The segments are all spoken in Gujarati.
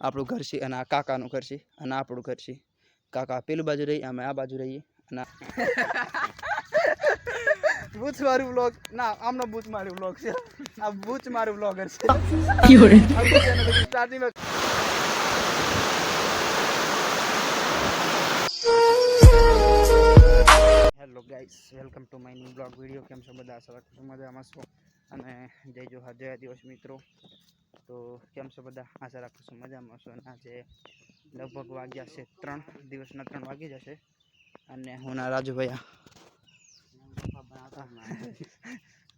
આપણું ઘર છે અને આ કાકાનું ઘર છે અને આપણું ઘર છે. કાકા પેલું બાજુ રહી, અમે આ બાજુ રહીએ. અને બૂચ મારું વ્લોગ ના, આમનો બૂચ મારું વ્લોગ છે. આ બૂચ મારું વ્લોગર છે. Starting hello guys, welcome to my new blog video. કેમ છો બધા? આશા રાખું છું મજામાં છો અને જય જોહાર, જય દિવસ મિત્રો. તો કેમ છો બધા? આશા રાખું છું મજામાં છો. અને આજે લગભગ વાગ્યા છે 3 દિવસના 3 વાગી જશે અને હું ના રાજુભાઈ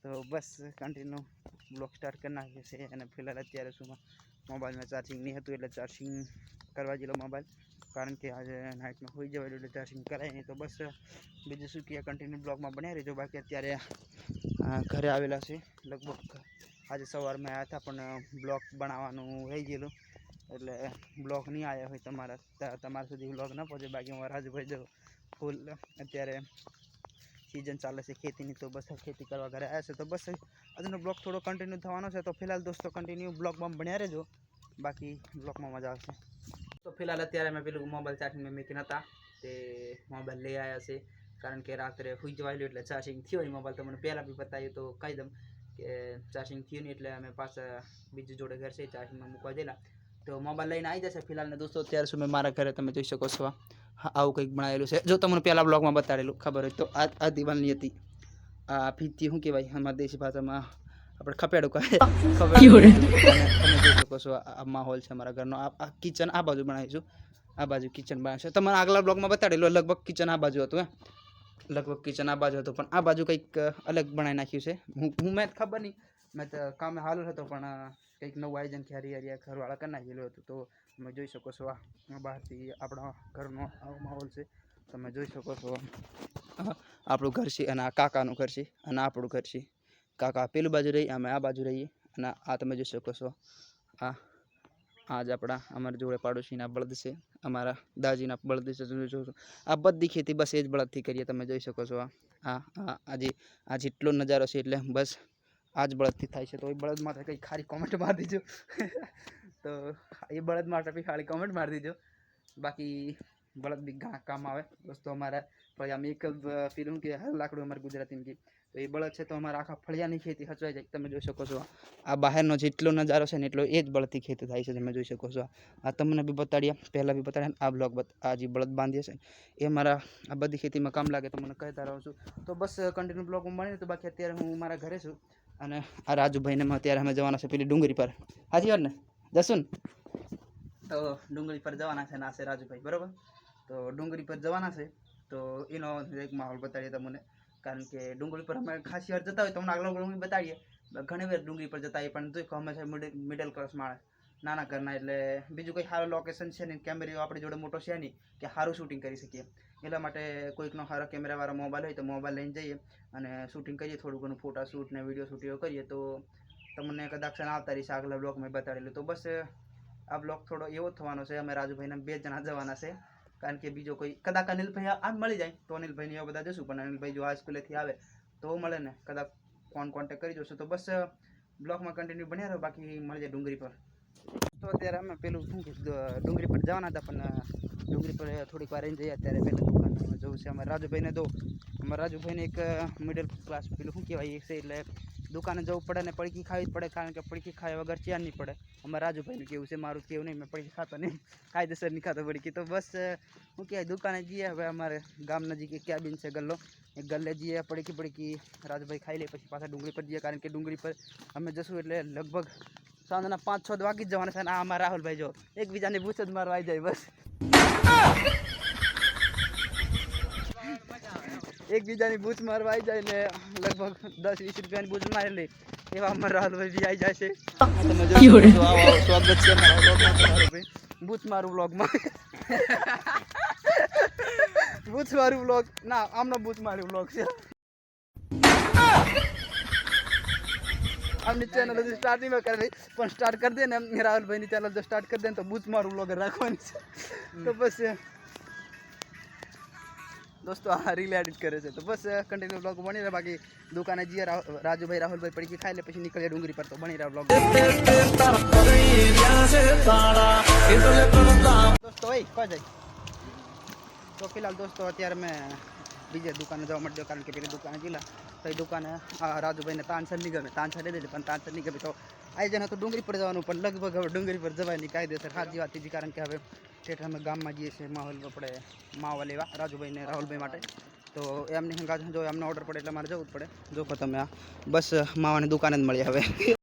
તો બસ કન્ટિન્યુ બ્લોગ સ્ટાર્ટ કરી નાખ્યો છે. અને ફિલહાલ અત્યારે શું મોબાઈલમાં ચાર્જિંગ નહીં હતું એટલે ચાર્જિંગ કરવા જેલો મોબાઈલ, કારણ કે આજે નાઇટમાં હોઈ જવાય એટલે ચાર્જિંગ કરાય નહીં. તો બસ બીજું શું કે કન્ટિન્યુ બ્લોગમાં બન્યા રહેજો. બાકી અત્યારે ઘરે આવેલા છે. લગભગ આજે સવારમાં આવ્યા હતા પણ બ્લોગ બનાવવાનું રહી ગયેલું એટલે બ્લોગ નહીં આવ્યા હોય તમારા સુધી બ્લોગ ન પહોંચે. બાકી અમારા રાજુભાઈ જો ફૂલ અત્યારે સિઝન ચાલે છે ખેતીની, તો બસ ખેતી કરવા ઘરે આવ્યા છે. તો બસ આજનો બ્લોગ થોડો કન્ટિન્યુ થવાનો છે. તો ફિલહાલ દોસ્તો કન્ટિન્યુ બ્લોગમાં બન્યા રહેજો, બાકી બ્લોગમાં મજા આવશે. તો ફિલહાલ અત્યારે મેં પેલું મોબાઈલ ચાર્જિંગમાં મૂકીને હતા તે મોબાઈલ લઈ આવ્યા છે, કારણ કે રાત્રે સુઈ જવાયેલું એટલે ચાર્જિંગ થયો નહીં. મોબાઈલ તમને પહેલાં બી બતાવ્યું તો કહી દઉં કે ચાર્જિંગ થયું નહીં એટલે અમે પાછા બીજી જોડે ઘર છે ચાર્જિંગમાં મૂકવા દેલા. તો મોબાઈલ લઈને આવી જશે ફિલહાલ ને દોસ્તો. અત્યારે શું મેં મારા ઘરે તમે જોઈ શકો છો આવું કંઈક બનાવેલું છે. જો તમને પહેલાં બ્લોગમાં બતાડેલું ખબર હોય તો આ દિવાલની હતી. આ ભીતી શું કહેવાય અમારા દેશી ભાષામાં આપણે ખપેડું કહે. તમે જોઈ શકો છો આ માહોલ છે અમારા ઘરનો. આ કિચન આ બાજુ બનાવીશું, આ બાજુ કિચન બનાવશે. તમને આગલા બ્લોગમાં બતાડેલું લગભગ કિચન આ બાજુ હતું. લગભગ કિચન આ બાજુ હતું પણ આ બાજુ કંઈક અલગ બનાવી નાખ્યું છે. હું મેં ખબર નહીં, મેં તો કામે હાલ હતો પણ કંઈક નવું આયોજન કે હરિયાળીયા ઘરવાળા કરી નાખેલું હતું. તો તમે જોઈ શકો છો આ બહારથી આપણા ઘરનો આવો માહોલ છે. તમે જોઈ શકો છો આપણું ઘર છે અને આ કાકાનું ઘર છે અને આપણું ઘર છે. કાકા પેલું બાજુ રહી, અમે આ બાજુ રહીએ. અને આ તમે જોઈ શકો છો આજ અમારા જોડે પાડોશીના બળદ છે, અમારા દાજીના બળદ છે. તમે જોશો આ બધી ખેતી બસ એ જ બળદથી કરીએ. તમે જોઈ શકો છો આ જેટલો નજારો છે એટલે બસ આ જ બળદથી થાય છે. તો એ બળદ માટે કંઈ ખાલી કોમેન્ટ મારી દીજો. તો એ બળદ માટે બી ખાલી કોમેન્ટ મારી દીજો. બાકી બળદ બી ઘણા કામ આવે દોસ્તો અમારા. પછી આમ એક જ ફિલ્મ કે લાકડું અમારે ગુજરાતીમાં કે તો એ બળદ છે તો અમારા આખા ફળિયાની ખેતી હચવાઈ જાય. તમે જોઈ શકો છો આ બહારનો જેટલો નજારો છે ને એટલો એ જ બળદથી ખેતી થાય છે. તમે જોઈ શકો છો આ તમને બી બતાડ્યા, પહેલાં બી બતાડ્યા. આ બ્લોગ આ જે બળદ બાંધીએ છે એ મારા આ બધી ખેતીમાં કામ લાગે તો મને કહેતા રહું છું. તો બસ કન્ટિન્યુ બ્લોગમાં બની. તો બાકી અત્યારે હું મારા ઘરે છું અને આ રાજુભાઈને અત્યારે અમે જવાના છે પેલી ડુંગળી પર. હાજી વાર ને જશું ને? તો ડુંગળી પર જવાના છે. ના છે રાજુભાઈ બરાબર. તો ડુંગળી પર જવાના છે તો એનો એક માહોલ બતાડીએ તમને, કારણ કે ડુંગળી પર અમે ખાસી વાર જતા હોય તો અમને આગળ ડુંગળી બતાડીએ. ઘણી વાર ડુંગળી પર જતા હોય પણ જો અમે છે મિડલ ક્લાસ માણસ, નાના ઘરના, એટલે બીજું કંઈ સારું લોકેશન છે ને કેમેરો આપણી જોડે મોટો છે નહીં કે સારું શૂટિંગ કરી શકીએ. એટલા માટે કોઈકનો સારો કેમેરાવાળો મોબાઈલ હોય તો મોબાઈલ લઈને જઈએ અને શૂટિંગ કરીએ. થોડું ઘણું ફોટા શૂટ ને વિડીયો શૂટ એવું કરીએ તો તમને કદાચ આવતા રહીશ આગલા બ્લોગ મેં બતાડેલું. તો બસ આ બ્લોગ થોડો એવો થવાનો છે. અમે રાજુભાઈને 2 જણા જવાના છે, કારણ કે બીજો કોઈ કદાચ અનિલભાઈ આમ મળી જાય તો અનિલભાઈને એવા બધા જશું. પણ અનિલભાઈ જો આ સ્કૂલેથી આવે તો મળે ને, કદાચ કોન્ટેક્ટ કરી જોશું. તો બસ બ્લોગમાં કન્ટિન્યુ બન્યા રહો, બાકી મળી જાય ડુંગળી પર. તો અત્યારે અમે પેલું શું કે ડુંગળી પર જવાના હતા પણ ડુંગળી પર થોડીક વાર રહીને જઈએ. અત્યારે પહેલાં દુકાનમાં જવું છે અમારા રાજુભાઈને. અમારા રાજુભાઈને એક મિડલ ક્લાસ પેલું શું કહેવાય છે એટલે દુકાને જવું પડે ને પડકી ખાવી જ પડે, કારણ કે પડકી ખાયા વગર ચેન નહીં પડે. અમારા રાજુભાઈનું કેવું છે, મારું કેવું નહીં. મેં પડકી ખાતો નહીં, કાયદેસર નહીં ખાતો પડકી. તો બસ શું કહેવાય દુકાને જઈએ. હવે અમારે ગામ નજીક એક કેબિન છે ગલ્લો, એ ગલ્લે જઈએ. પડકી રાજુભાઈ ખાઈ લે પછી પાછા ડુંગળી પર જઈએ, કારણ કે ડુંગળી પર અમે જશું એટલે લગભગ સાંજના 5-6 વાગી જ જવાના છે. અને આ અમારા રાહુલભાઈ જો એકબીજાની બૂચ જ મારવા આવી જાય. બસ એકબીજાની બૂચ મારવા આવી જાય ને લગભગ 10-20 રૂપિયાની બૂચ મારી લે એવા અમારા રાહુલભાઈ બી આવી જાય છે. તમે જોઈ સ્વાગત છે અમારા બ્લોગમાં. બૂચ મારું બ્લોગમાં બૂચ મારું બ્લોગ ના, આમનો બૂચ મારું બ્લોગ છે. આમની ચેનલ હજી સ્ટાર્ટ નહીં કરી પણ સ્ટાર્ટ કરી દે ને રાહુલભાઈની ચેનલ જો સ્ટાર્ટ કરી દે ને તો બૂચ મારું બ્લોગર રાખવાની છે. તો બસ દોસ્તો આ રીલ એડિટ કરે છે. તો બસ કન્ટિન્યુ બ્લોગ બની રહે. બાકી દુકાને જઈએ રાજુભાઈ રાહુલભાઈ પડકી ખાઈ લે પછી નીકળીએ ડુંગળી પર. તો બની રહ્યા બ્લોગ. दोस्तों वही कह जाए तो फिलहाल दोस्तों अत्यारे मैं बीजे दुकाने जवा मळ्यो कारण के पेली दुकाने गયેલા तो ये दुकाने રાજુભાઈને તાનસર નહીં ગમે તાનસર દે દે પણ તાનસર નહીં ગમે તો આયોજન હતું ડુંગરી પર જવાનું પણ લગભગ હવે ડુંગરી પર જવાય નહીં કાયદેસર સાચી વાત હતી કારણ કે હવે ઠેઠ અમે ગામમાં જઈએ છીએ માહોલ આપણે માવા લેવા રાજુભાઈને રાહુલભાઈ માટે તો એમની હંગાત જો એમને ઓર્ડર પડે એટલે મારે જવું જ પડે જોખો તમે આ બસ માવાની દુકાને જ મળી હવે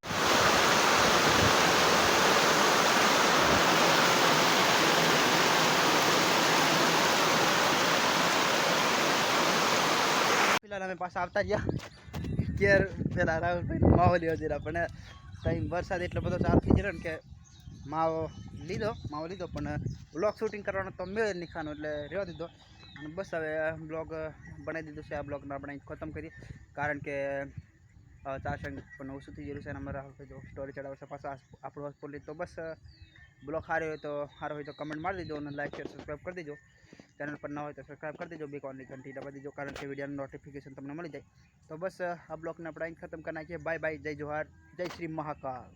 फिलहाल हमें पास आवता गया केर पेला राहुलभाई माવો લેવા જરા પણ ટાઈમ વરસાદ એટલો બધો ચાલુ થઈ ગયો ને કે માવો લીધો પણ બ્લોગ શૂટિંગ કરવાનો તો મેળ નહીં ખાનો એટલે રહેવા દીધો અને બસ હવે બ્લોગ બનાવી દીધું છે આ બ્લોગને આપણે ખતમ કરીએ કારણ કે ચારસંગ પણ ઓછું થઈ ગયેલું છે અને અમારા રાહુલભાઈ જો સ્ટોરી ચડાવશે પાછા આપણું હોસ્પિટલ તો બસ બ્લોગ સારો હોય તો કમેન્ટ મારી દેજો અને લાઈક શેર સબસ્ક્રાઈબ કરી દેજો चैनल पर ना हो तो सब्सक्राइब कर दीजिए बेल आइकन घंटी दबा दीजिए कारण के वीडियो नोटिफिकेशन तुमने मिल जाए तो बस अब ब्लॉग ने अपना खत्म करना है बाय बाय जय जोहार जय श्री महाकाल।